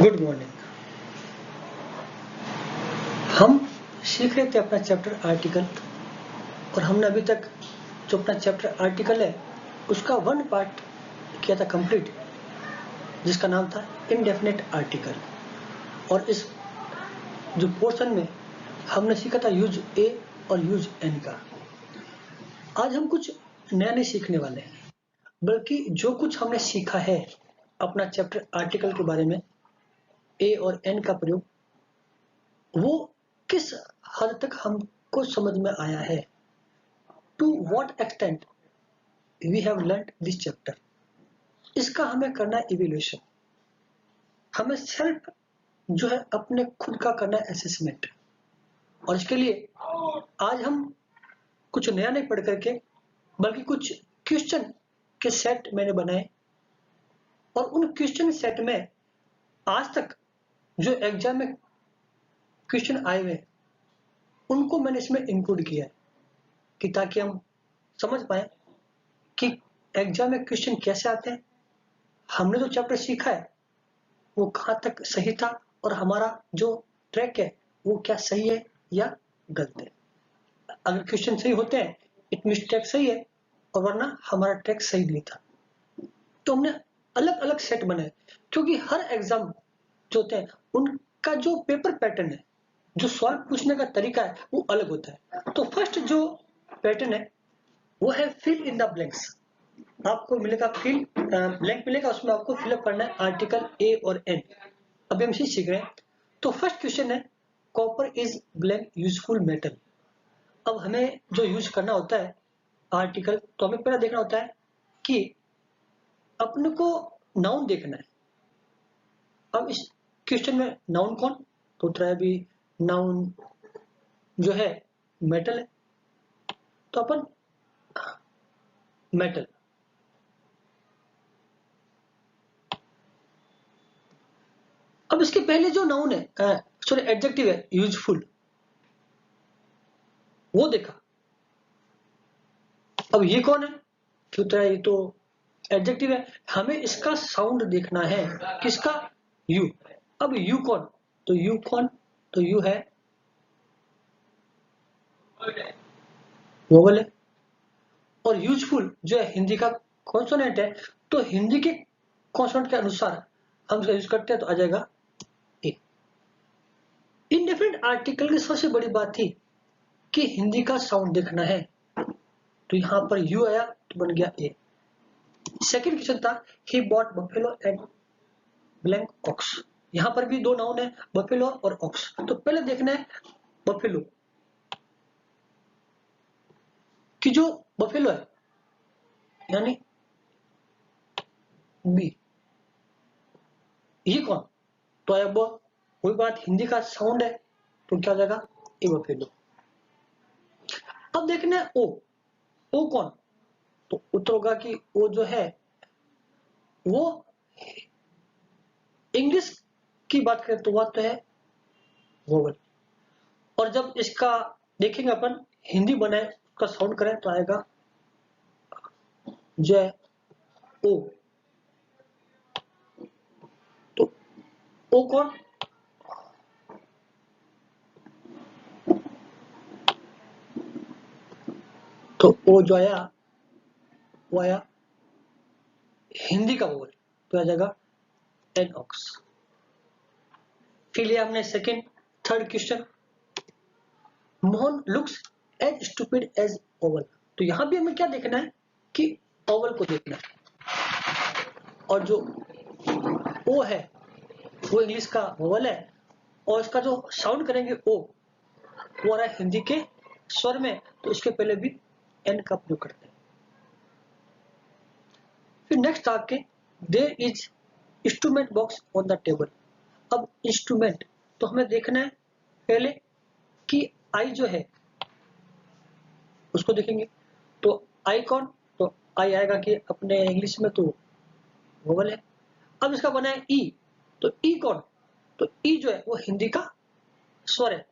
Good morning. हम सीख रहे थे अपना चैप्टर आर्टिकल और हमने अभी तक जो अपना चैप्टर आर्टिकल है उसका वन पार्ट किया था कंप्लीट, जिसका नाम था इनडेफिनेट आर्टिकल। और इस जो पोर्शन में हमने सीखा था यूज ए और यूज एन का। आज हम कुछ नया नहीं सीखने वाले हैं, बल्कि जो कुछ हमने सीखा है अपना चैप्टर आर्टिकल के बारे में, ए और एन का प्रयोग, वो किस हद तक हमको समझ में आया है, to what extent we have learn this chapter. इसका हमें करना है इवेल्यूएशन, हमें सेल्फ जो है अपने खुद का करना है असेसमेंट। और इसके लिए आज हम कुछ नया नहीं पढ़ करके, बल्कि कुछ क्वेश्चन के सेट मैंने बनाए और उन क्वेश्चन सेट में आज तक जो एग्जाम में क्वेश्चन आए हुए उनको मैंने इसमें इंक्लूड किया है कि ताकि हम समझ पाए कि एग्जाम में क्वेश्चन कैसे आते हैं, हमने जो चैप्टर सीखा है वो कहाँ तक सही था और हमारा जो ट्रैक है वो क्या सही है या गलत है। अगर क्वेश्चन सही होते हैं इट मींस ट्रैक सही है, और वरना हमारा ट्रैक सही नहीं था। तो हमने अलग अलग सेट बनाए, क्योंकि हर एग्जाम जो होते हैं उनका जो पेपर पैटर्न है, जो सवाल पूछने का तरीका है वो अलग होता है। तो फर्स्ट जो पैटर्न है वो है फिल इन द ब्लैंक्स। आपको मिलेगा फिल ब्लैंक मिलेगा, उसमें आपको फिलअप करना है आर्टिकल ए और एन। अभी हम इसे सीख रहे हैं। तो फर्स्ट क्वेश्चन है copper is blank useful metal. अब हमें जो यूज करना होता है आर्टिकल, तो हमें पहले देखना होता है कि अपने को नाउन देखना है। अब इस क्वेश्चन में नाउन कौन, तो उत्तर है भी नाउन जो है मेटल है, तो अपन मेटल। अब इसके पहले जो नाउन है सॉरी एडजेक्टिव है यूजफुल, वो देखा। अब ये कौन है, क्यों तो ये तो एडजेक्टिव है, हमें इसका साउंड देखना है। किसका, यू। अब यू कौन, तो यू कौन, तो यू है वोवल है। और यूजफुल जो है हिंदी का कॉन्सोनेंट है, तो हिंदी के कॉन्सोनेंट के अनुसार हम इसका यूज करते हैं तो आ जाएगा ए। इंडेफिनिट आर्टिकल की सबसे बड़ी बात थी कि हिंदी का साउंड देखना है, तो यहां पर यू आया तो बन गया ए। सेकंड क्वेश्चन था he bought buffalo and blank ox. यहां पर भी दो नाउन है, बफेलो और ऑक्स। तो पहले देखना है बफेलो कि जो बफेलो है यानी बी, ये कौन, तो अब कोई बात हिंदी का साउंड है तो क्या हो जाएगा ए बफेलो। अब देखना है ओ, ओ कौन, तो उत्तर होगा कि ओ जो है वो इंग्लिश की बात करें तो वह तो है वोवल। और जब इसका देखेंगे अपन हिंदी बनाए उसका साउंड करें तो आएगा जो है ओ। तो ओ कौन, तो ओ जो आया वो आया हिंदी का वोवल, तो आ जाएगा एन ऑक्स। फिर लिया हमने second third question, Mohan looks as stupid as owl. तो यहां भी हमें क्या देखना है कि ओवल को देखना है। और जो ओ है वो इंग्लिश का वोवल है, और इसका जो साउंड करेंगे ओ वो आ रहा है हिंदी के स्वर में, तो इसके पहले भी एन का प्रयोग करते हैं। फिर नेक्स्ट आपके there is instrument box on the table. अब इंस्ट्रूमेंट तो हमें देखना है पहले कि आई जो है उसको देखेंगे, तो आई कौन, तो आई आएगा कि अपने इंग्लिश में तो वोवल है। अब इसका बना है ई, तो ई कौन, तो ई जो है वो हिंदी का स्वर है,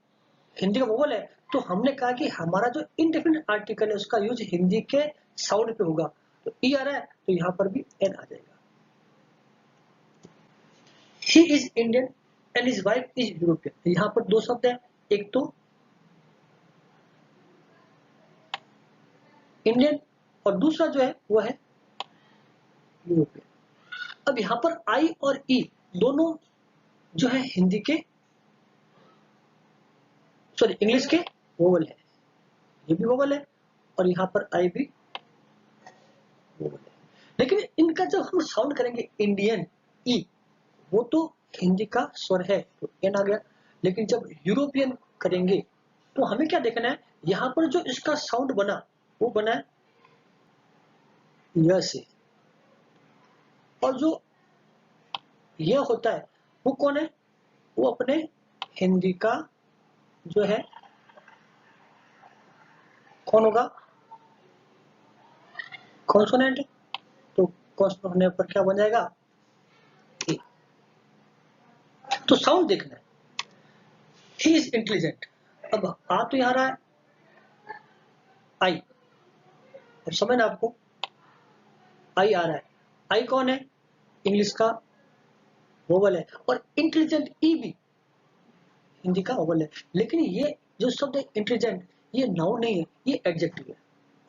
हिंदी का वोवल है। तो हमने कहा कि हमारा जो इंडेफिनिट आर्टिकल है उसका यूज हिंदी के साउंड पे होगा, तो ई आ रहा है तो यहां पर भी एन आ जाएगा। He is Indian and his wife is European. यहाँ पर दो शब्द है, एक तो इंडियन और दूसरा जो है वो है यूरोपियन। अब यहाँ पर आई और ई दोनों जो है हिंदी के सॉरी इंग्लिश के वोवल है, ये भी वोवल है और यहाँ पर आई भी वोवल है। लेकिन इनका जब हम साउंड करेंगे इंडियन ई, वो तो हिंदी का स्वर है तो एन आ गया। लेकिन जब यूरोपियन करेंगे तो हमें क्या देखना है, यहाँ पर जो इसका साउंड बना वो बना है य से, और जो यह होता है वो कौन है, वो अपने हिंदी का जो है कौन होगा, कॉन्सोनेंट। तो कॉन्सोनेंट होने पर क्या बन जाएगा ए। तो साउंड देखना है, ही इज इंटेलिजेंट। अब आ तो यहाँ रहा है आई, अब समझना आपको आई आ रहा है, आई कौन है, इंग्लिश का वोवल है, और इंटेलिजेंट ई भी हिंदी का वोवल है। लेकिन ये जो शब्द है इंटेलिजेंट, ये नाउन नहीं है, ये एडजेक्टिव है।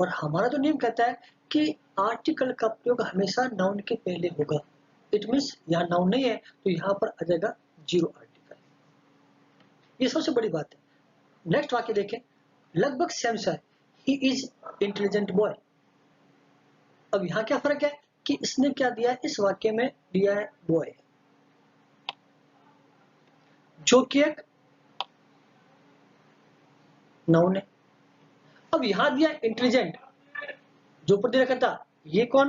और हमारा जो नियम कहता है कि आर्टिकल का प्रयोग हमेशा नाउन के पहले होगा। इट मीन्स यहाँ नाउन नहीं है तो यहाँ पर आ जाएगा जीरो आर्टिकल। ये सबसे बड़ी बात है। नेक्स्ट वाक्य देखें, लगभग सेम सा है, ही इज इंटेलिजेंट बॉय। अब यहाँ क्या फर्क है कि इसने क्या दिया है, इस वाक्य में दिया है बॉय, जो कि एक नाउन है। अब यहां दिया इंटेलिजेंट, जो ऊपर दिया करता, ये कौन,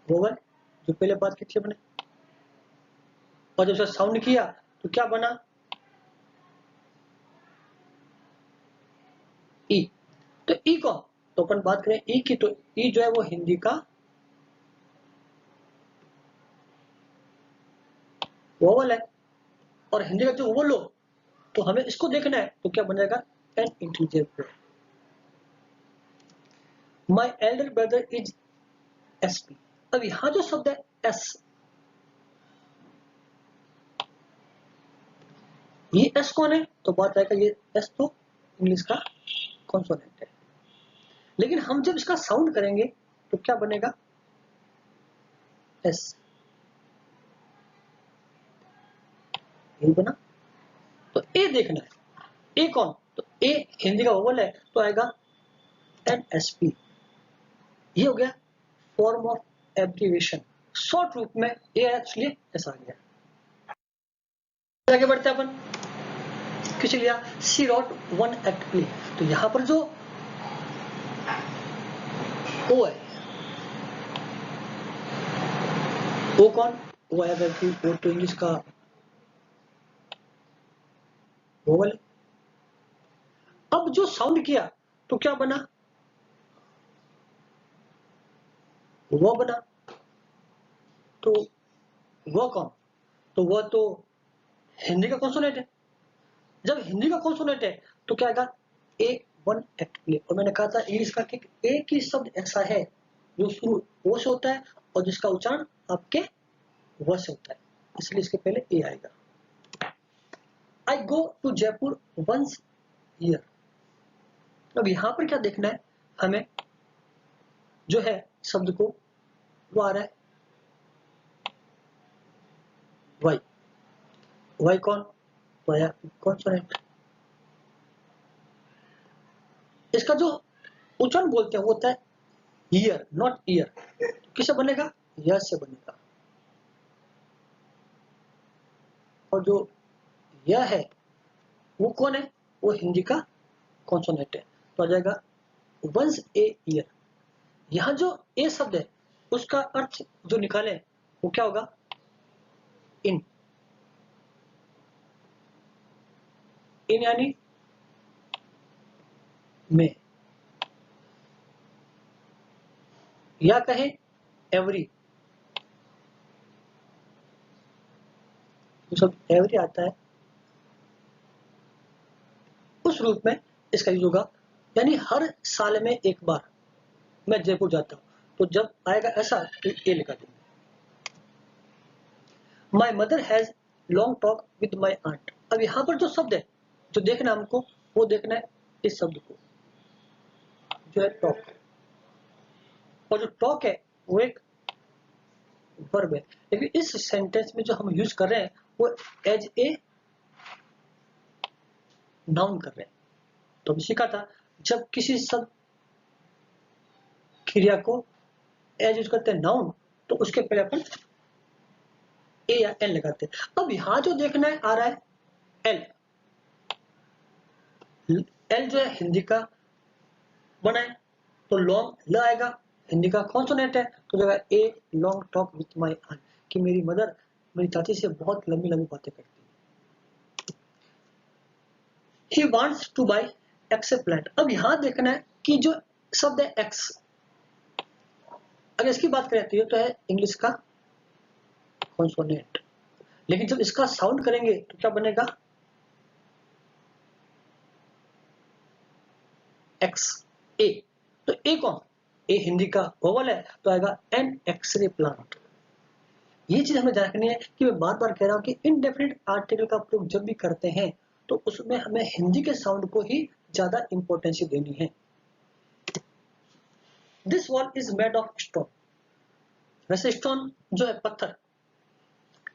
वोवल जो पहले बात की थी अपने, और जब साउंड किया तो क्या बना ई। तो ई कौन, तो अपन बात करें ई की, तो ई जो है वो हिंदी का वोवल है, और हिंदी का जो वोवल हो तो हमें इसको देखना है, तो क्या बन जाएगा an intelligent boy. My elder brother is SP. अब यहां जो शब्द है एस, ये एस कौन है, तो बात आएगा ये एस तो इंग्लिश का कॉन्सोनेंट है। लेकिन हम जब इसका साउंड करेंगे तो क्या बनेगा एस, यही बना। तो ए देखना है, ए कौन, तो ए हिंदी का वोवल है तो आएगा एन एस पी। ये हो गया फॉर्म ऑफ एब्रिविएशन, शॉर्ट रूप में ए एक्चुअली ऐसा आ गया। आगे बढ़ते हैं अपन, किसी लिया सी रॉट वन एक्ट प्ले। तो यहां पर जो ओ है, ओ कौन, वो आएगा कि वो तो इंग्लिश का वोवल है। अब जो साउंड किया तो क्या बना, वो बना। तो वो कौन, तो वह तो हिंदी का कॉन्सोनेंट है। जब हिंदी का कॉन्सोनेंट है तो क्या आएगा ए वन एक्ट प्ले। और मैंने कहा था इंग्लिश का कि एक ही शब्द ऐसा है जो शुरू ओ से होता है और जिसका उच्चारण आपके व से होता है, इसलिए इसके पहले ए आएगा। I go to Jaipur once year. अब यहां पर क्या देखना है हमें, जो है शब्द को वो आ रहा है वाई। वाई कौन, वाया कॉन्सोनेंट। इसका जो उच्चारण बोलते हैं वो होता है ईयर, नॉट ईयर। किससे बनेगा, यस से बनेगा। और जो यह है वो कौन है, वो हिंदी का कॉन्सोनेंट है, तो आ जाएगा वंस ए ईयर। यहां जो ए शब्द है उसका अर्थ जो निकाले वो क्या होगा, इन। इन यानी में, या कहे एवरी, जो सब एवरी आता है उस रूप में इसका यूज होगा। यानी हर साल में एक बार मैं जयपुर जाता हूं, तो जब आएगा ऐसा तो ए लिखा देंगे। My mother has long talk with my aunt. अब यहाँ पर जो शब्द है जो देखना है हमको, वो देखना है इस शब्द को जो है टॉक, और जो टॉक है वो एक वर्ब है, लेकिन इस सेंटेंस में जो हम यूज कर रहे हैं वो एज ए नाउन कर रहे हैं। तो हमने सीखा था जब किसी शब्द क्रिया को एज यूज करते हैं नाउन, तो उसके पहले अपन ए या एन लगाते हैं। अब यहां जो देखना है आ रहा है एल। एल जो है हिंदी का बना है, तो लॉन्ग ल आएगा, हिंदी का कॉन्सोनेंट है, तो जो है a long talk with my aunt, कि मेरी मदर मेरी चाची से बहुत लंबी लंबी बातें करती है। He wants to buy x a plant. अब यहां देखना है कि जो शब्द है एक्स, अगर इसकी बात करें तो है इंग्लिश का कॉन्सोनेंट, लेकिन जब इसका साउंड करेंगे तो क्या बनेगा एक्स ए। तो ए कौन, ए हिंदी का वोवल है, तो आएगा एन एक्सरे प्लांट। ये चीज हमें ध्यान रखनी है कि मैं बार बार कह रहा हूं कि इनडेफिनिट आर्टिकल का प्रयोग जब भी करते हैं तो उसमें हमें हिंदी के साउंड को ही ज्यादा इंपॉर्टेंस देनी है। This wall is made of stone. वैसे स्टोन जो है पत्थर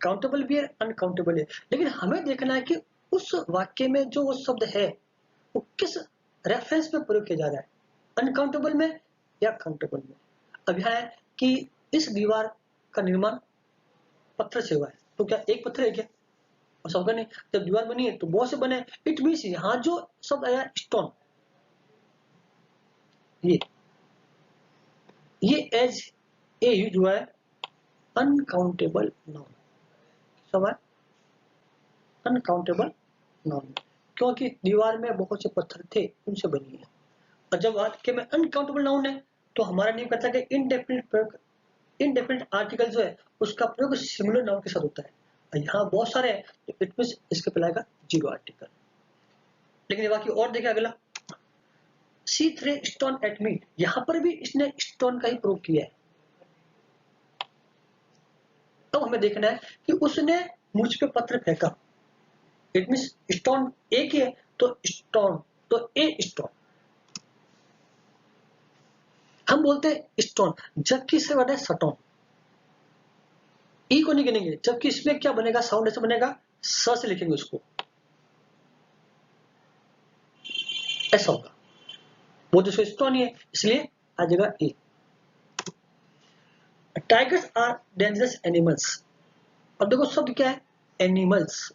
काउंटेबल भी है, अनकाउंटेबल है, लेकिन हमें देखना है कि उस वाक्य में जो वो शब्द है वो किस रेफरेंस में प्रयोग किया जा रहा है, अनकाउंटेबल में या काउंटेबल में। अब यह है कि इस दीवार का निर्माण पत्थर से हुआ है, तो क्या एक पत्थर है क्या, और सबका नहीं। जब दीवार बनी है तो बहुत से बने, इट मीन्स यहाँ जो शब्द आया स्टोन, ये एज ए यूज हुआ है अनकाउंटेबल नाउन। सब है अनकाउंटेबल नाउन, क्योंकि दीवार में बहुत से पत्थर थे उनसे बनी है। और जब वाक्य में अनकाउंटेबल नाउन है तो हमारा नियम कहता है कि इनडेफिनिट आर्टिकल जो है उसका प्रयोग सिमिलर नाउन के साथ होता है, और यहाँ बहुत सारे हैं तो इट मींस इसके पहले आएगा जीरो आर्टिकल। लेकिन ये वाक्य और देखें अगला, सी थ्रे स्टोन एट मी, यहां पर भी इसने स्टोन का ही प्रयोग किया है। तो हमें देखना है कि उसने मुझ पे पत्थर फेंका, इट मींस स्टोन एक ही है, तो स्टोन, तो ए स्टोन। हम बोलते हैं स्टोन, जबकि इससे वर्ड है सटोन, ई को नहीं गिनेंगे, जबकि इसमें क्या बनेगा, साउंड ऐसे बनेगा, स से लिखेंगे उसको, ऐसा होगा, वो तो स्टोन ही है, इसलिए आ जाएगा a. Tigers are dangerous animals. अब देखो शब्द क्या है, एनिमल्स,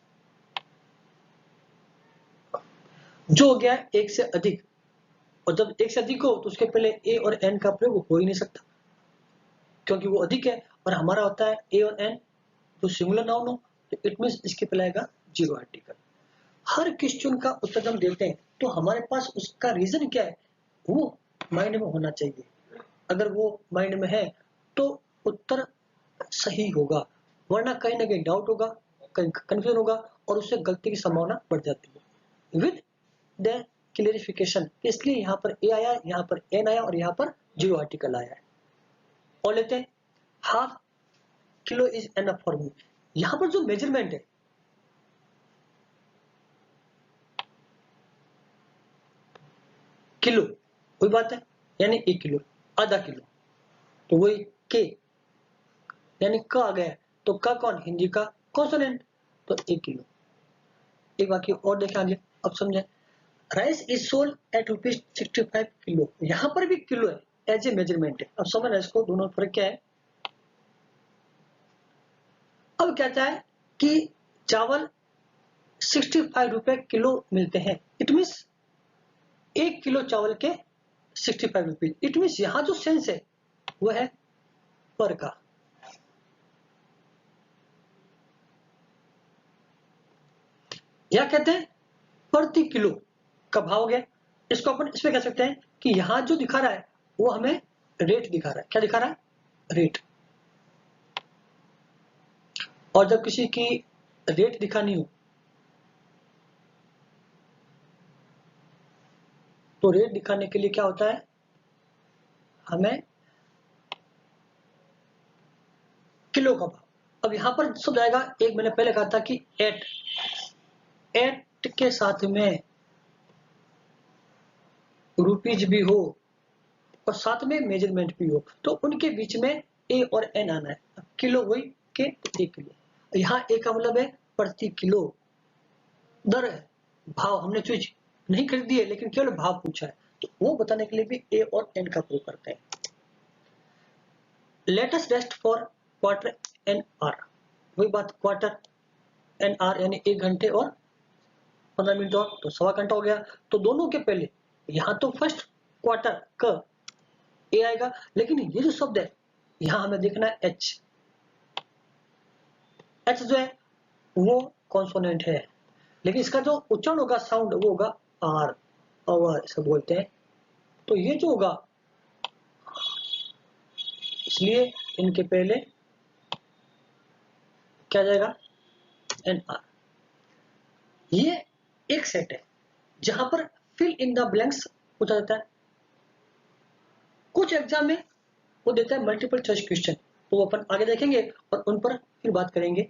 जो हो गया एक से अधिक, और जब एक से अधिक हो तो उसके पहले ए और एन का प्रयोग हो ही नहीं सकता, क्योंकि वो अधिक है, और हमारा होता है ए और एन जो सिंगुलर नाउन हो, तो इट मींस इसके पहले आएगा जीरो आर्टिकल। हर क्वेश्चन का उत्तर जब देते हैं तो हमारे पास उसका रीजन क्या है वो माइंड में होना चाहिए। अगर वो माइंड में है तो उत्तर सही होगा, वरना कहीं ना कहीं डाउट होगा, कहीं कंफ्यूजन होगा, और उससे गलती की संभावना बढ़ जाती है। विद द क्लियरिफिकेशन, इसलिए यहाँ पर ए आया, यहाँ पर एन आया, और यहाँ पर जीरो आर्टिकल आया है। और लेते हैं half kilo is enough for me. यहाँ पर जो मेजरमेंट है, किलो कोई बात है, यानी 1 किलो, आधा किलो, तो वही के यानी क आ गया, तो का कौन, हिंदी का कॉन्सोनेंट, तो 1 किलो। एक वाक्य और देखें आगे, अब समझे। Rice is sold at ₹65 kilo, यहाँ पर भी किलो है, एज ए मेजरमेंट है। अब समझ इसको, दोनों फर्क क्या है। अब कहता है कि चावल 65 रुपए किलो मिलते हैं, इट मीन्स 1 किलो चावल के 65 रुपीज, इट मीन्स यहाँ जो सेंस है वो है पर का। या कहते हैं प्रति किलो का भाव हो गया। इसको अपन इसमें कह सकते हैं कि यहाँ जो दिखा रहा है वो हमें रेट दिखा रहा है। क्या दिखा रहा है, रेट। और जब किसी की रेट दिखानी हो तो रेट दिखाने के लिए क्या होता है, हमें किलो का भाव। अब यहाँ पर शब्द आएगा, एक मैंने पहले कहा था कि एट, एट के साथ में रुपीज भी हो और साथ में मेजरमेंट भी हो, तो उनके बीच में ए और एन आना है। किलो हुई के तो 1 किलो, यहाँ ए का मतलब है प्रति किलो, दर है, भाव हमने चीज नहीं खरीदी है लेकिन केवल भाव पूछा है, तो वो बताने के लिए भी ए और एन का प्रयोग करते हैं। Let us rest for quarter an hour, वही बात, क्वार्टर एन आर यानी 1 घंटे और 15 मिनट और, तो सवा घंटा हो गया। तो दोनों के पहले यहाँ तो फर्स्ट क्वार्टर का ए आएगा, लेकिन ये जो शब्द है यहाँ हमें देखना है एच, एच जो है वो कॉन्सोनेंट है, लेकिन इसका जो उच्चारण होगा साउंड वो होगा आर, और इसे बोलते हैं। तो ये जो होगा, इसलिए इनके पहले क्या जाएगा, एन आर। ये एक सेट है जहां पर फिल इन द ब्लैंक्स पूछा जाता है। कुछ एग्जाम में वो देता है मल्टीपल चॉइस क्वेश्चन, तो वो अपन आगे देखेंगे और उन पर फिर बात करेंगे।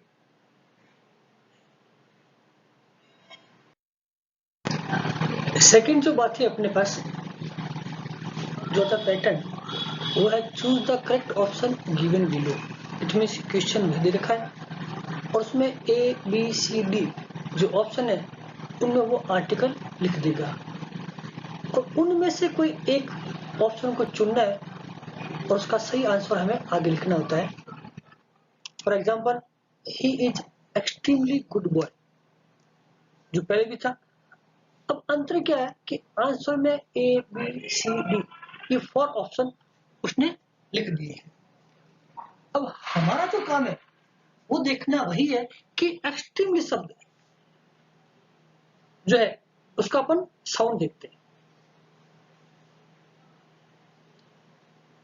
सेकंड जो बात है अपने पास जो था पैटर्न, वो है choose the correct option given below. It means question में दे रखा है और उसमें ए बी सी डी जो ऑप्शन है उनमें वो आर्टिकल लिख देगा और उनमें से कोई एक ऑप्शन को चुनना है और उसका सही आंसर हमें आगे लिखना होता है। For example, he is extremely good boy, जो पहले भी था। अब अंतर क्या है कि आंसर में ए बी सी डी ये 4 ऑप्शन उसने लिख दिए हैं। अब हमारा जो काम है वो देखना वही है कि एक्सट्रीमली शब्द जो है उसका अपन साउंड देखते हैं।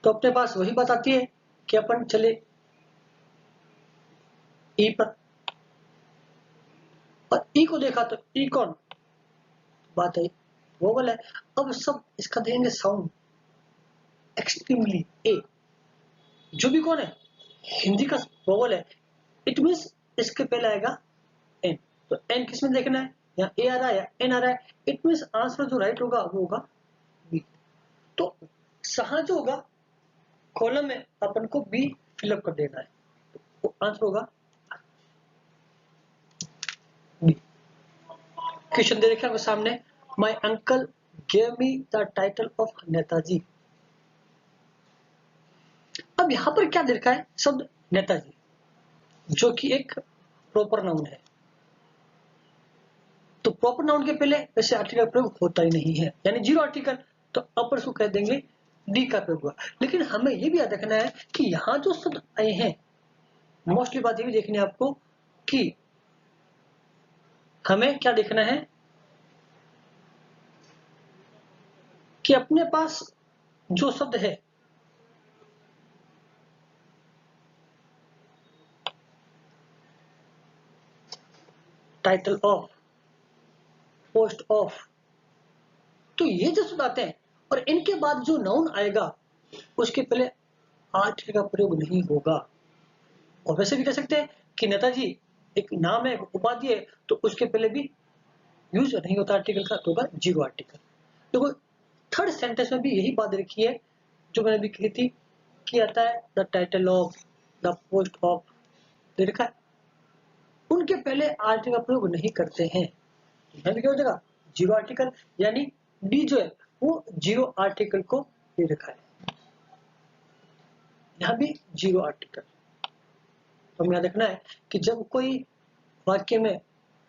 तो अपने पास वही बात आती है कि अपन चले ई पर, और ई को देखा तो ई कौन, बात है वोवल है। अब सब इसका देंगे साउंड, एक्सट्रीमली ए जो भी कौन है हिंदी का वोवल है, इट मींस इसके पहले आएगा एन। तो एन किस में देखना है, यहाँ ए आ रहा है या एन आ रहा है, इट मींस आंसर जो राइट होगा वो होगा बी। तो जहां जो होगा कॉलम में अपन को बी फिलअप कर देना है, तो आंसर होगा बी। क्वेश्चन दे रखे हैं सामने, my uncle gave me the title of Netaji. अब यहां पर क्या दे रखा है, शब्द नेताजी जो कि एक प्रॉपर नाउन है। तो प्रॉपर नाउन के पहले वैसे आर्टिकल प्रयोग होता ही नहीं है, यानी जीरो आर्टिकल, तो अपर को कह देंगे डी का प्रयोग हुआ। लेकिन हमें यह भी याद रखना है कि यहाँ जो शब्द आए हैं, मोस्टली बात ये भी देखनी है आपको कि हमें क्या देखना है कि अपने पास जो शब्द है टाइटल ऑफ, पोस्ट ऑफ, तो ये जो शब्द आते हैं और इनके बाद जो नाउन आएगा उसके पहले आर्टिकल का प्रयोग नहीं होगा। और वैसे भी कह सकते हैं कि नेताजी एक नाम है, उपाधि है, तो उसके पहले भी यूज नहीं होता आर्टिकल का, तो होगा जीरो आर्टिकल। देखो थर्ड सेंटेंस में भी यही बात लिखी है जो मैंने भी कही थी कि आता है the title of, the post of, दे रखा है, उनके पहले आर्टिकल का प्रयोग नहीं करते हैं। यहाँ भी क्या हो जाएगा जीरो आर्टिकल, यानी डी जो है वो जीरो आर्टिकल को दे रखा है, यहाँ भी जीरो आर्टिकल। तो हमें याद रखना है कि जब कोई वाक्य में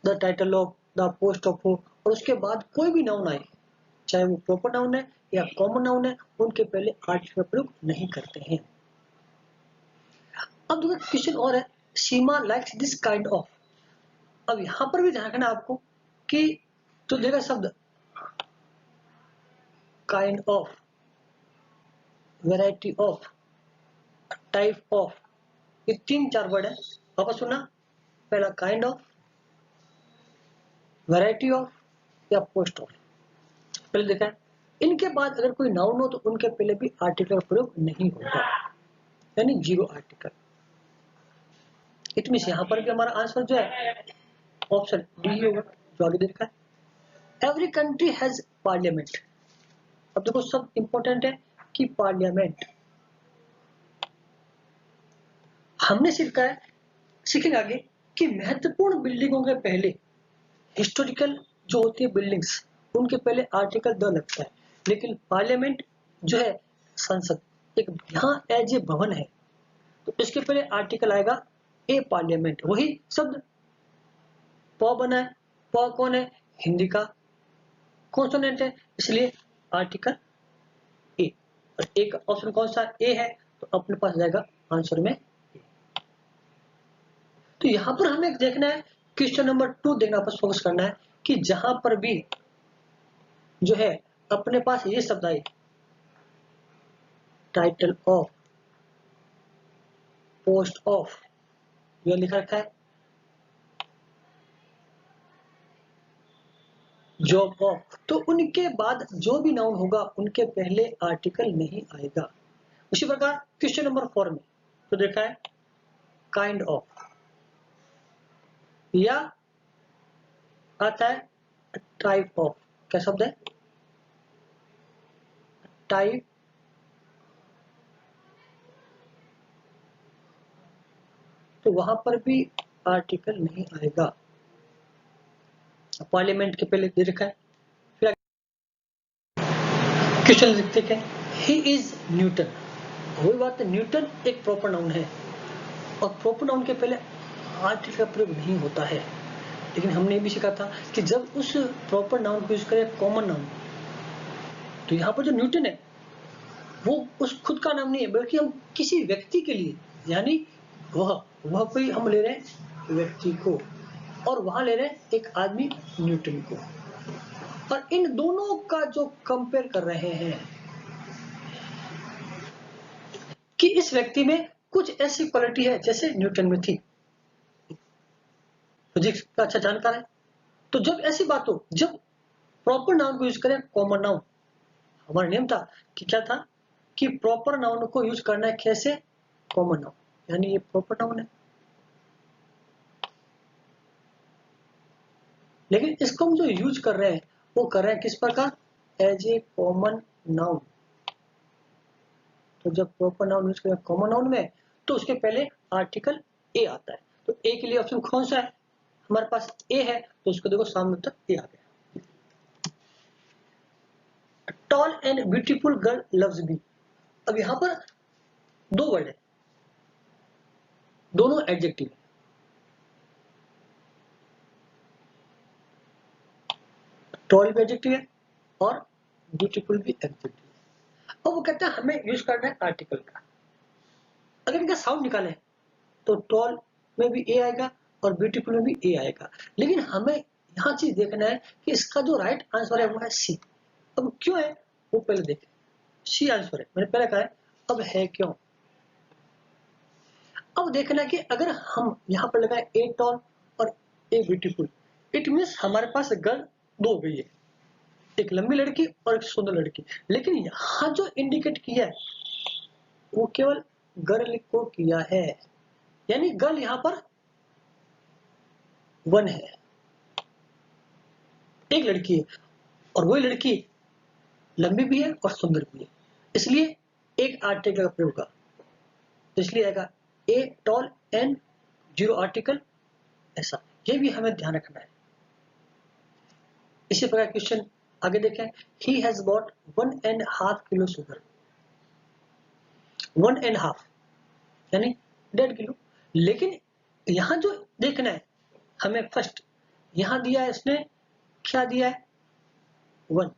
the title of, the post of हो और उसके बाद कोई भी नाउन आए, चाहे वो प्रॉपर नाउन है या कॉमन नाउन है, उनके पहले आर्टिकल का प्रयोग नहीं करते हैं। अब दूसरा क्वेश्चन और है, सीमा लाइक्स दिस काइंड ऑफ। अब यहां पर भी ध्यान रखना आपको कि जो देगा शब्द kind of, variety of, type of, ये 3-4 वर्ड है। वापस सुनना, पहला काइंड ऑफ, वैरायटी ऑफ या पोस्ट ऑफ, पहले देखा है। इनके बाद अगर कोई नाउन हो तो उनके पहले भी आर्टिकल का प्रयोग नहीं होगा, यानी जीरो आर्टिकल। इट मीन्स यहाँ पर भी हमारा आंसर जो है ऑप्शन डी ही होगा जो आगे देखा है। Every country has parliament. अब देखो सब इंपॉर्टेंट है कि पार्लियामेंट हमने सीखा है, सीखेंगे आगे कि महत्वपूर्ण बिल्डिंगों के पहले हिस्टोरिकल जो होती है बिल्डिंग्स उनके पहले आर्टिकल 2 लगता है, लेकिन पार्लियामेंट जो है संसद एक यहाँ एज ए भवन है तो इसके पहले आर्टिकल आएगा ए पार्लियामेंट। वही शब्द प बना है, प कौन है, हिंदी का कॉन्सोनेंट है, इसलिए आर्टिकल ए। और ए का ऑप्शन कौन सा ए है तो अपने पास जाएगा आंसर में। तो यहां पर हमें देखना है क्वेश्चन नंबर 2 देखना पर फोकस करना है कि जहां पर भी जो है अपने पास ये शब्द आए टाइटल ऑफ, पोस्ट ऑफ, यह लिखा रखा है जॉब ऑफ, तो उनके बाद जो भी नाउन होगा उनके पहले आर्टिकल नहीं आएगा। उसी प्रकार क्वेश्चन नंबर 4 में तो देखा है काइंड ऑफ, या आता है टाइप ऑफ, क्या शब्द है टाइप, तो वहां पर भी आर्टिकल नहीं आएगा, पार्लियामेंट के पहले दे रखा है। फिर क्वेश्चन लिखते हैं ही इज न्यूटन, वही बात है न्यूटन एक प्रॉपर नाउन है और प्रॉपर नाउन के पहले आर्टिकल का प्रयोग नहीं होता है, लेकिन हमने भी सीखा था कि जब उस प्रॉपर नाउन को यूज करें कॉमन नाउन, तो यहाँ पर जो न्यूटन है वो उस खुद का नाम नहीं है बल्कि हम किसी व्यक्ति के लिए, यानी वह कोई हम ले रहे हैं व्यक्ति को और वहां ले रहे हैं एक आदमी न्यूटन को, और इन दोनों का जो कंपेयर कर रहे हैं कि इस व्यक्ति में कुछ ऐसी क्वालिटी है जैसे न्यूटन में थी, फिजिक्स का अच्छा जानकार है। तो जब ऐसी बात हो, जब प्रॉपर नाउन को यूज करें कॉमन नाउन, हमारा नियम था कि क्या था कि प्रॉपर नाउन को यूज करना है कैसे, कॉमन नाउन, यानी ये प्रॉपर नाउन है, लेकिन इसको हम जो यूज कर रहे हैं वो कर रहे हैं किस प्रकार, एज ए कॉमन नाउन। तो जब प्रॉपर नाउन यूज करें कॉमन नाउन में तो उसके पहले आर्टिकल ए आता है, तो ए के लिए ऑप्शन कौन सा है, हमारे पास ए है तो उसको देखो सामने तक ए आ गया। Tall and beautiful girl loves me, अब यहां पर दो वर्ड है, दोनों एडजेक्टिव है, टॉल भी एडजेक्टिव है और ब्यूटीफुल भी एडजेक्टिव है। अब वो कहते हैं हमें यूज करना है आर्टिकल का, अगर इनका साउंड निकालें तो टॉल में भी ए आएगा और ब्यूटीफुल में भी ए आएगा, लेकिन हमें यहाँ चीज देखना है कि इसका जो राइट आंसर है वो है सी। अब क्यों है वो पहले देखें, सी आंसर है, मैंने पहले कहा है, अब है क्यों। अब देखना कि अगर हम यहाँ पर लगाए ए टॉल और ए ब्यूटीफुल, इट मीन्स हमारे पास गर्ल दो हो गई है, एक लंबी लड़की और एक सुंदर लड़की, लेकिन यहाँ जो इंडिकेट किया है वो केवल गर्ल को किया है, यानी गर्ल यहाँ पर वन है, एक लड़की है और वही लड़की लंबी भी है और सुंदर भी है, इसलिए एक आर्टिकल का प्रयोग होगा, तो इसलिए आएगा a tall and zero article, ऐसा ये भी हमें ध्यान रखना है। इसी प्रकार क्वेश्चन आगे देखें, he has bot 1.5 kilo sugar, 1.5 यानी 1.5 किलो, लेकिन यहां जो देखना है हमें फर्स्ट, यहां दिया है इसने क्या दिया है 1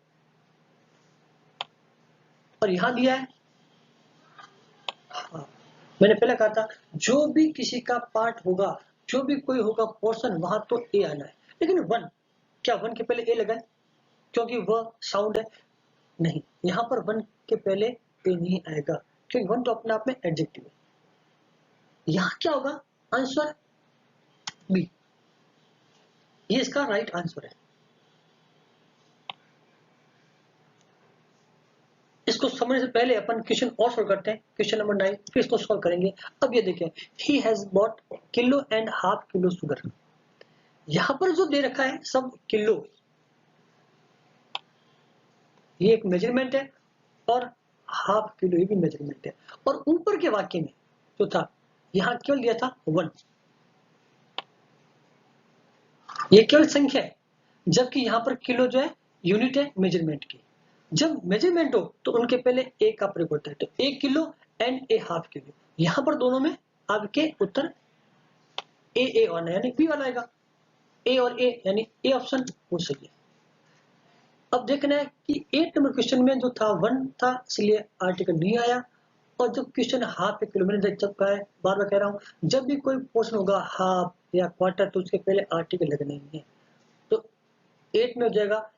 और यहां दिया है हाँ। मैंने पहले कहा था जो भी किसी का पार्ट होगा, जो भी कोई होगा पोर्शन, वहां तो ए आना है, लेकिन 1 क्या 1 के पहले ए लगा है क्योंकि वह साउंड है, नहीं, यहाँ पर 1 के पहले ए नहीं आएगा क्योंकि 1 तो अपने आप में एडजेक्टिव है। यहाँ क्या होगा आंसर बी, ये इसका राइट आंसर है। इसको समझने से पहले अपन क्वेश्चन और सोल्व करते हैं, क्वेश्चन नंबर 9, फिर इसको सोल्व करेंगे। अब ये देखें, he has bot kilo and half kilo sugar. यहां पर जो दे रखा है सब किलो, ये एक मेजरमेंट है, और हाफ किलो ये भी मेजरमेंट है। और ऊपर के वाक्य में जो था, यहां केवल दिया था 1, ये केवल संख्या है, जबकि यहां पर किलो जो है यूनिट है मेजरमेंट की। जब मेजरमेंट हो तो उनके पहले ए का प्रयोग होता है, तो 1 kilo and A half kilo. यहां पर दोनों में आपके उत्तर ए वाला यानी बी वाला आएगा, ए और ए यानी ए ऑप्शन वो सही है। अब देखना है कि 8 नंबर क्वेश्चन में जो था 1 था, इसलिए आर्टिकल नहीं आया। और जो क्वेश्चन हाफ ए किलो, मैंने जब कहा है, बार बार कह रहा हूँ, जब भी कोई क्वेश्चन होगा हाफ या क्वार्टर तो उसके पहले आर्टिकल लगने ही है। तो 8 में हो जाएगा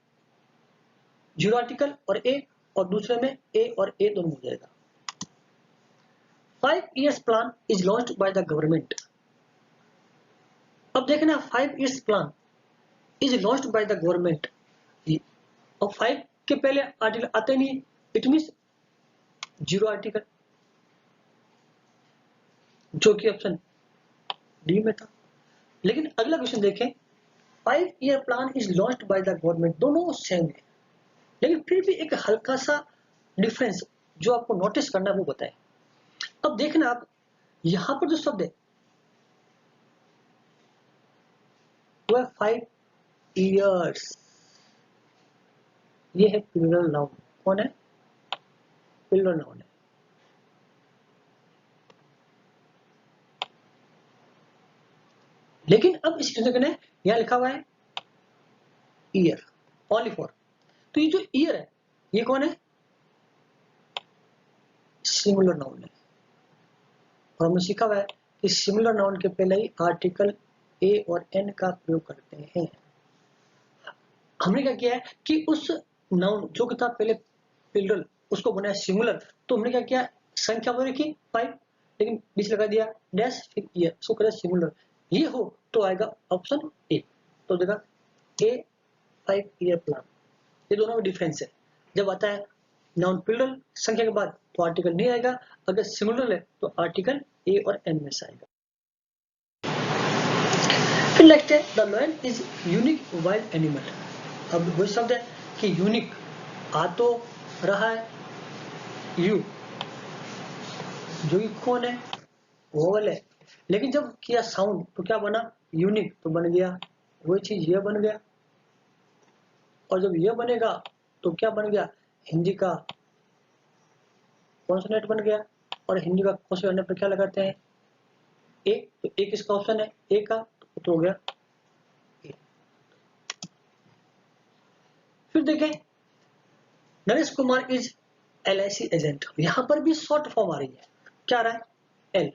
0 आर्टिकल और ए, और दूसरे में ए और ए दोनों हो जाएगा। 5 years plan is launched by the government. अब देखना 5 years plan is launched by the government, और 5 के पहले आर्टिकल आते नहीं, इट मीन 0 आर्टिकल, जो कि ऑप्शन डी में था। लेकिन अगला क्वेश्चन देखें, 5 year plan is launched by the government, दोनों सेम है, लेकिन फिर भी एक हल्का सा डिफरेंस जो आपको नोटिस करना है वो बताएं। अब देखना आप, यहां पर जो शब्द है वो है 5 years, ये है प्लूरल नाउन। कौन है? प्लूरल नाउन है। लेकिन अब इस क्वेश्चन में यहां लिखा हुआ है ईयर, ओनली फॉर, तो ये जो ईयर है ये कौन है? सिंगुलर नाउन है। और हमें सीखा हुआ है कि सिंगुलर नाउन के पहले ही आर्टिकल ए और एन का प्रयोग करते हैं। हमने क्या किया है कि उस नाउन जो था पहले प्लूरल, उसको बनाया सिंगुलर, तो हमने क्या किया, संख्या बोली की 5, लेकिन बीच लगा दिया डैश, फिर ईयर, उसको करें सिंगुलर। ये हो तो आएगा ऑप्शन ए। तो देखा ए 5 year प्लान, ये दोनों में डिफरेंस है। जब आता है नाउन प्लूरल संख्या के बाद तो आर्टिकल नहीं आएगा, अगर सिंगुलर है तो आर्टिकल ए और एन में से आएगा। फिर लिखते हैं the lion is unique wild animal. अब वही शब्द है कि यूनिक आ तो रहा है यू, जो कि कौन है? वोवल है, लेकिन जब किया साउंड तो क्या बना? यूनिक, तो बन गया वही चीज ये बन गया। और जब ये बनेगा तो क्या बन गया? हिंदी का कॉन्सोनेंट बन गया। और हिंदी का कॉन्सोनेंट पर क्या लगाते हैं? ए, तो ए किसका ऑप्शन है? ए का, तो हो गया ए। फिर देखें Naresh Kumar is LIC agent, यहां पर भी शॉर्ट फॉर्म आ रही है, क्या आ रहा है? एल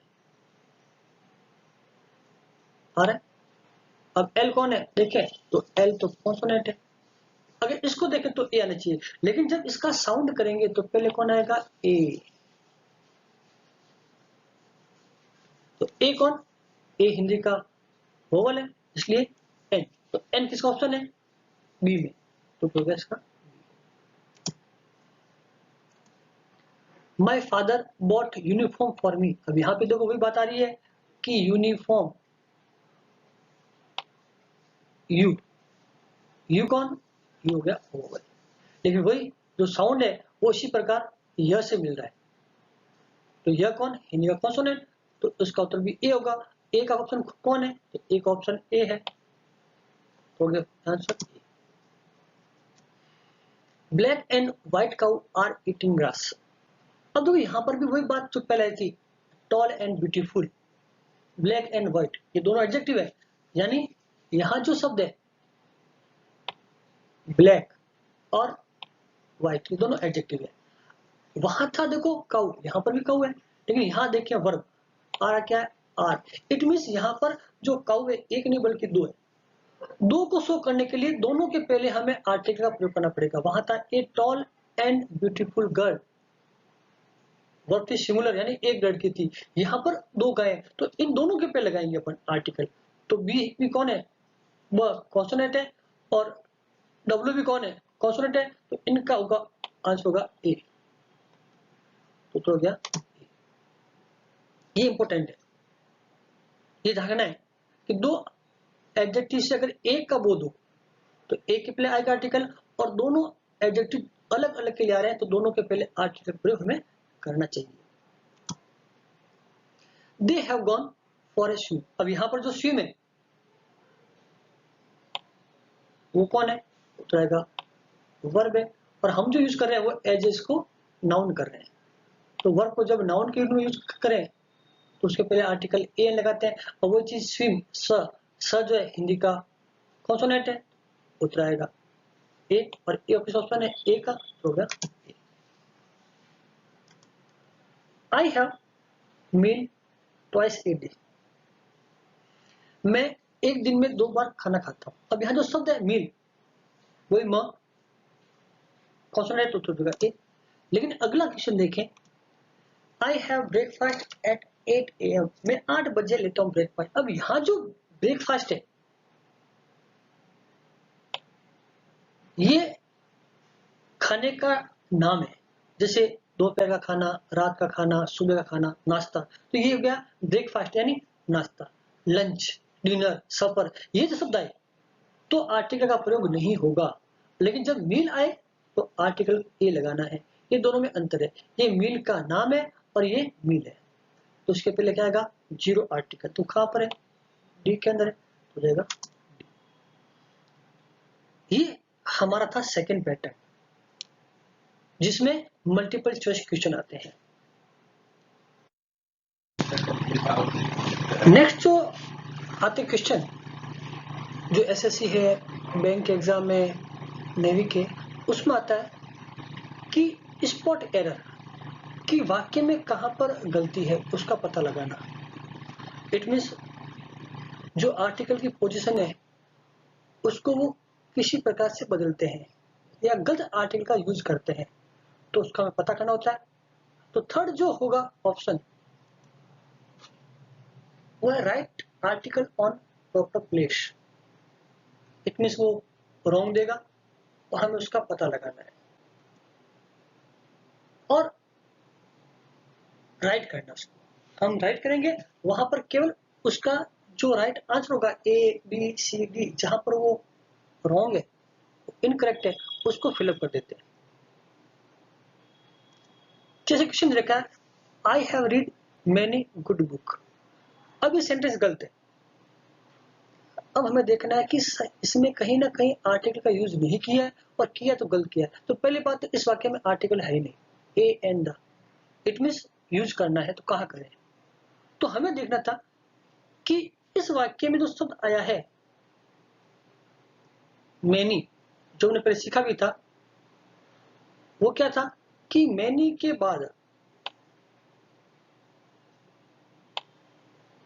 आ रहा है। अब एल कौन है देखें, तो एल तो कॉन्सोनेंट है। अगर इसको देखें तो ए आना चाहिए, लेकिन जब इसका साउंड करेंगे तो पहले कौन आएगा? ए। तो ए कौन? ए हिंदी का वोवल है, इसलिए एन। तो एन किसका ऑप्शन है? बी में, तो हो गया इसका। My father bought uniform for me. अब यहाँ पे देखो वही बात आ रही है कि यूनिफॉर्म, यू कौन? यू हो गया वोवल, लेकिन वही जो साउंड है वो इसी प्रकार यह से मिल रहा है। तो यह कौन? हिंदी का कॉन्सोनेंट, तो इसका उत्तर भी ए होगा। ए का ऑप्शन कौन है? तो ए का ऑप्शन ए है, तो हो गया answer a. Black and white cow are eating grass. अब देखो यहाँ पर भी वही बात जो पहले आई थी, tall and beautiful, black and white, ये दोनों एडजेक्टिव है, यानी यहाँ जो शब्द है ब्लैक और व्हाइट, ये दोनों एडजेक्टिव है। वहां था देखो काउ, यहाँ पर भी काउ है, लेकिन यहाँ देखिए वर्ब आ रहा क्या है? आर। इट मीन्स यहाँ पर जो काउ है एक नहीं बल्कि दो है। दो को शो करने के लिए दोनों के पहले हमें आर्टिकल का प्रयोग करना पड़ेगा। वहां था a tall and beautiful girl, verb थी सिंगुलर यानी एक लड़की थी। यहाँ पर दो गाय, तो इन दोनों के पहले लगाएंगे अपन आर्टिकल। तो बी भी कौन है? वह कॉन्सोनेंट है, और डब्ल्यू भी कौन है? कॉन्सोनेंट है, तो इनका होगा आंसर होगा ए। तो उत्तर हो गया। ये इंपॉर्टेंट है, ये ध्यान है कि दो एडजेक्टिव से अगर एक का बोध हो तो एक के पहले आएगा आर्टिकल, और दोनों एडजेक्टिव अलग अलग के लिए आ रहे हैं तो दोनों के पहले आर्टिकल प्रयोग हमें करना चाहिए। They have gone for a swim. अब यहां पर जो स्विम है वो कौन है? तो आएगा वर्ब है, और हम जो यूज कर रहे हैं वो एज इसको नाउन कर रहे हैं। तो वर्ब को जब नाउन के रूप में यूज करें तो उसके पहले आर्टिकल ए लगाते हैं, और वो चीज स्विम स जो है हिंदी का कॉन्सोनेंट है, उत्तर आएगा ए, और ए ऑफिस ऑप्शन है ए का, तो होगा a. I have meal twice a day. मैं एक दिन में 2 बार खाना खाता हूं। अब यहां जो शब्द है मील वही म कॉन्सोनेंट, उत्तर होगा ए। लेकिन अगला क्वेश्चन देखें, I have breakfast at 8 AM। मैं 8 बजे लेता हूं ब्रेकफास्ट। अब यहां जो ब्रेकफास्ट है ये खाने का नाम है, जैसे दोपहर का खाना, रात का खाना, सुबह का खाना, नाश्ता। तो ये हो गया ब्रेकफास्ट यानी नाश्ता, लंच, डिनर, सफर, ये जो शब्द आए तो आर्टिकल का प्रयोग नहीं होगा। लेकिन जब मील आए तो आर्टिकल ए लगाना है। ये दोनों में अंतर है, ये मील का नाम है और ये मील है, तो उसके पहले क्या आएगा? Zero article. तो कहां पर है? डी के अंदर है, तो जाएगा। ये हमारा था सेकंड पैटर्न जिसमें मल्टीपल चॉइस क्वेश्चन आते हैं। नेक्स्ट जो आते क्वेश्चन जो एसएससी है, बैंक के एग्जाम में, नेवी के, उसमें आता है कि स्पॉट एरर, कि वाक्य में कहां पर गलती है उसका पता लगाना। इट मीन्स जो आर्टिकल की पोजीशन है उसको वो किसी प्रकार से बदलते हैं या गलत आर्टिकल का यूज करते हैं, तो उसका हमें पता करना होता है। तो थर्ड जो होगा ऑप्शन वो है right article on proper place. It means वो रॉन्ग देगा और हमें उसका पता लगाना है और राइट करना उसको। हम राइट करेंगे वहां पर केवल उसका जो राइट आंसर होगा ए बी सी डी, जहां पर वो रॉन्ग है, इनकरेक्ट है, उसको फिलअप कर देते हैं। जैसे क्वेश्चन रखा है, I have read many good book. अब ये सेंटेंस गलत है। अब हमें देखना है कि इसमें कहीं ना कहीं आर्टिकल का यूज नहीं किया है, और किया तो गलत किया है। तो पहली बात तो इस वाक्य में आर्टिकल है ही नहीं, A and the, it means use करना है तो कहां करें। तो हमें देखना था कि इस वाक्य में जो शब्द आया है मैनी, जो हमने पहले सीखा भी था, वो क्या था कि मैनी के बाद,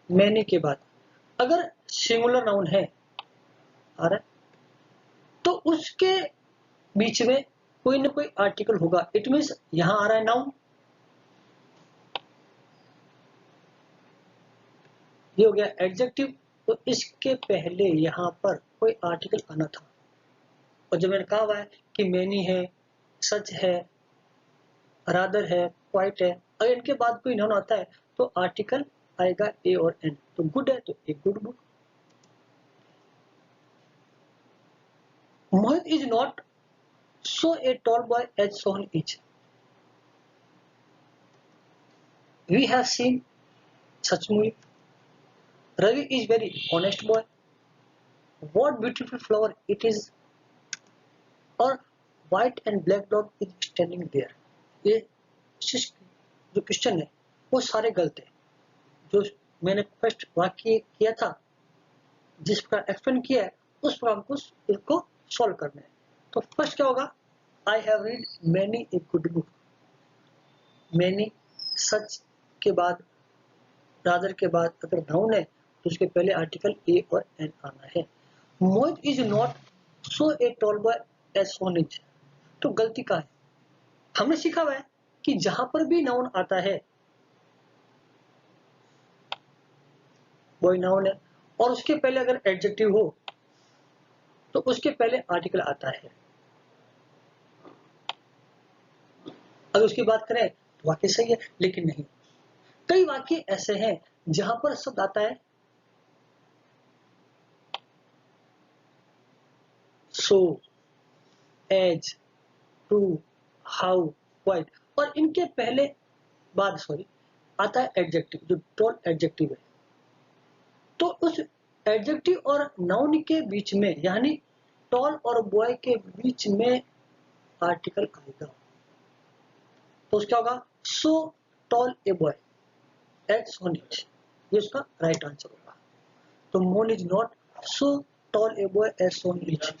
मैनी के बाद अगर सिंगुलर नाउन है आ रहा है तो उसके बीच में कोई ना कोई आर्टिकल होगा। इट मीन्स यहां आ रहा है नाउन, ये हो गया एडजेक्टिव, तो इसके पहले यहां पर कोई आर्टिकल आना था। और जब मैंने कहा हुआ है कि मैनी है, सच है, रादर है, क्वाइट है, अगर इनके बाद कोई नाउन आता है तो आर्टिकल आएगा ए और एन। तो गुड है तो a good book. Mohit is not so a tall boy as Sohan is. We have seen such movie. Ravi is very honest boy. What beautiful flower it is, और white and black dog is standing there. ये जो question है वो सारे गलत है। जो मैंने फर्स्ट वाक्य किया था, जिस प्रकार एक्सप्लेन किया है, उस प्रकार हमको इसको सॉल्व करना है। तो फर्स्ट क्या होगा? I have read many a good book. Many such के बाद, रादर के बाद अगर नाउन है तो उसके पहले आर्टिकल ए और एन आना है। Mohit is not so a tall boy as Sohan is, तो गलती का है। हमने सीखा हुआ है कि जहां पर भी नाउन आता है वही नाउन है, और उसके पहले अगर एडजेक्टिव हो तो उसके पहले आर्टिकल आता है। अगर उसकी बात करें वाक्य सही है, लेकिन नहीं, कई वाक्य ऐसे हैं जहां पर शब्द आता है सो, एज, टू, हाउ, क्वाइट, और इनके पहले बाद आता है एडजेक्टिव, जो टॉल एडजेक्टिव है। तो उस एडजेक्टिव और नाउन के बीच में, यानी टॉल और बॉय के बीच में आर्टिकल आएगा, तो क्या होगा? So tall a boy at so नीच, ये उसका राइट आंसर होगा। तो मोन is not so tall a boy at so नीच।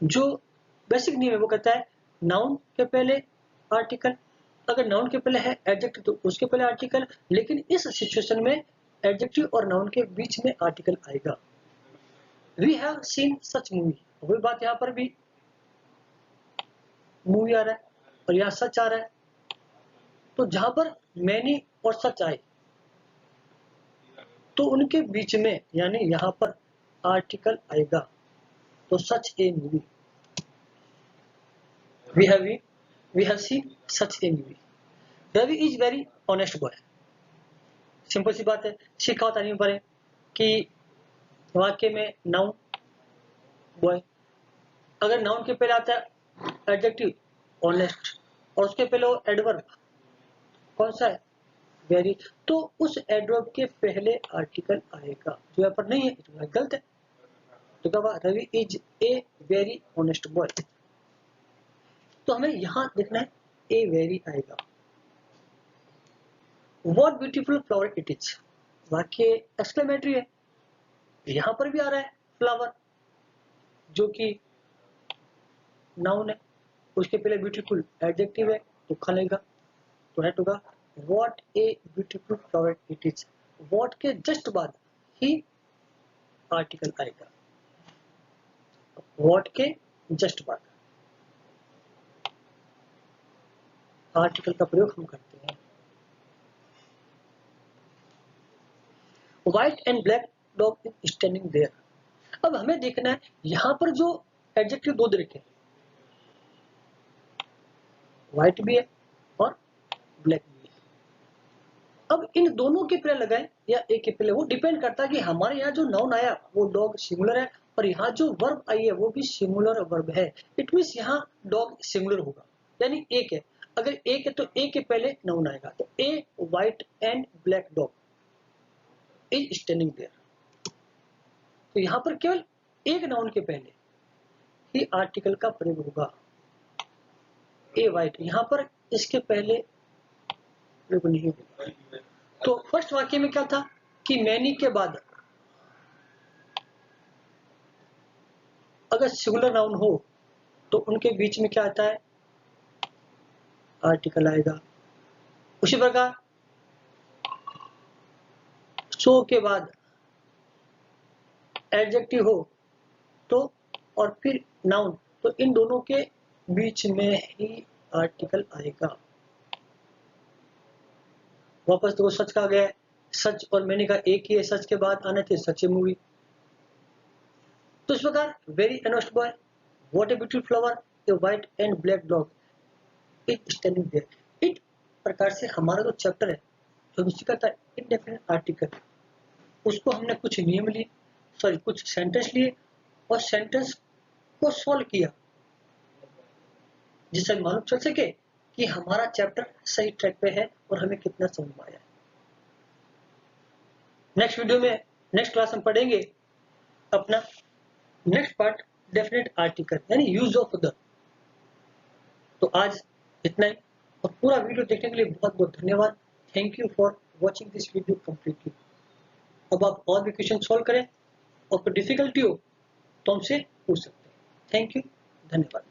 जो बेसिक नियम है वो कहता है नाउन के पहले आर्टिकल, अगर नाउन के पहले है एडजेक्टिव तो उसके पहले आर्टिकल, लेकिन इस सिचुएशन में एडजेक्टिव और नाउन के बीच में आर्टिकल आएगा। We have seen such movie, वही बात यहाँ पर भी मूवी आ रहा है और यहाँ सच आ रहा है, तो जहां पर मैनी और सच आए तो उनके बीच में, यानी यहाँ पर आर्टिकल आएगा, तो such a movie, we have seen such a movie. Ravi is very honest boy, simple सी बात है, सीखा होता नहीं पड़े कि वाक्य में नाउन बॉय, अगर नाउन के पहले आता है एडजेक्टिव ऑनेस्ट और उसके पहले वो एडवर्ब कौन सा है? वेरी, तो उस एडवर्ब के पहले आर्टिकल आएगा, जो यहाँ पर नहीं है, तो गलत है। तो क्या हुआ? Ravi is a very honest boy. तो हमें यहां देखना है ए वेरी आएगा। What beautiful flower it is, वाक्य एक्सक्लेमेटरी है, यहां पर भी आ रहा है फ्लावर जो कि नाउन है, उसके पहले ब्यूटीफुल एडजेक्टिव है, तो खलेगा, तो है होगा what a beautiful flower it is. What के जस्ट बाद ही आर्टिकल आएगा, व्हाट के जस्ट बाद आर्टिकल का प्रयोग हम करते हैं। White and black dog is standing there, अब हमें देखना है यहां पर जो एडजेक्टिव दो दे रखे, व्हाइट भी है और ब्लैक भी है। अब इन दोनों के पहले लगाए या एक के पहले, वो डिपेंड करता है कि हमारे यहाँ जो नाउन आया वो डॉग सिंगुलर है और यहाँ जो वर्ब आई है वो भी सिंगुलर वर्ब है। इट मींस यहाँ डॉग सिंगुलर होगा, यानी एक है, अगर एक है तो एक के पहले नाउन आएगा, तो a white and black dog is standing there. तो यहाँ पर केवल एक नाउन के पहले ही आर्टिकल का प्रयोग होगा, ए व्हाइट, यहाँ पर इसके पहले प्रयोग नहीं होगा। तो फर्स्ट वाक्य में क्या था कि मैनी के बाद अगर सिंगुलर नाउन हो तो उनके बीच में क्या आता है? आर्टिकल आएगा। उसी प्रकार सो के बाद एडजेक्टिव हो तो और फिर नाउन, तो इन दोनों के बीच में ही आर्टिकल आएगा। वापस देखो सच का गया, सच और मैंने कहा एक ही है, सच के बाद आने थे सच मूवी। तो इस प्रकार very honest boy, what a beautiful flower, a white and black dog is standing there. इस प्रकार से हमारा जो चैप्टर है जो सीखा था इंडेफिनिट आर्टिकल, उसको हमने कुछ नियम लिए, सॉरी कुछ सेंटेंस लिए और सेंटेंस को सॉल्व किया, जिससे मालूम चल सके कि हमारा चैप्टर सही ट्रैक पे है और हमें कितना समझ में आया है। नेक्स्ट वीडियो में, नेक्स्ट क्लास में पढ़ेंगे अपना नेक्स्ट पार्ट डेफिनेट आर्टिकल, यानी यूज ऑफ द। तो आज इतना ही, और पूरा वीडियो देखने के लिए बहुत बहुत धन्यवाद। Thank you for watching this video completely. अब आप और भी क्वेश्चन सॉल्व करें और कोई डिफिकल्टी हो तो हमसे पूछ सकते हैं। थैंक यू, धन्यवाद।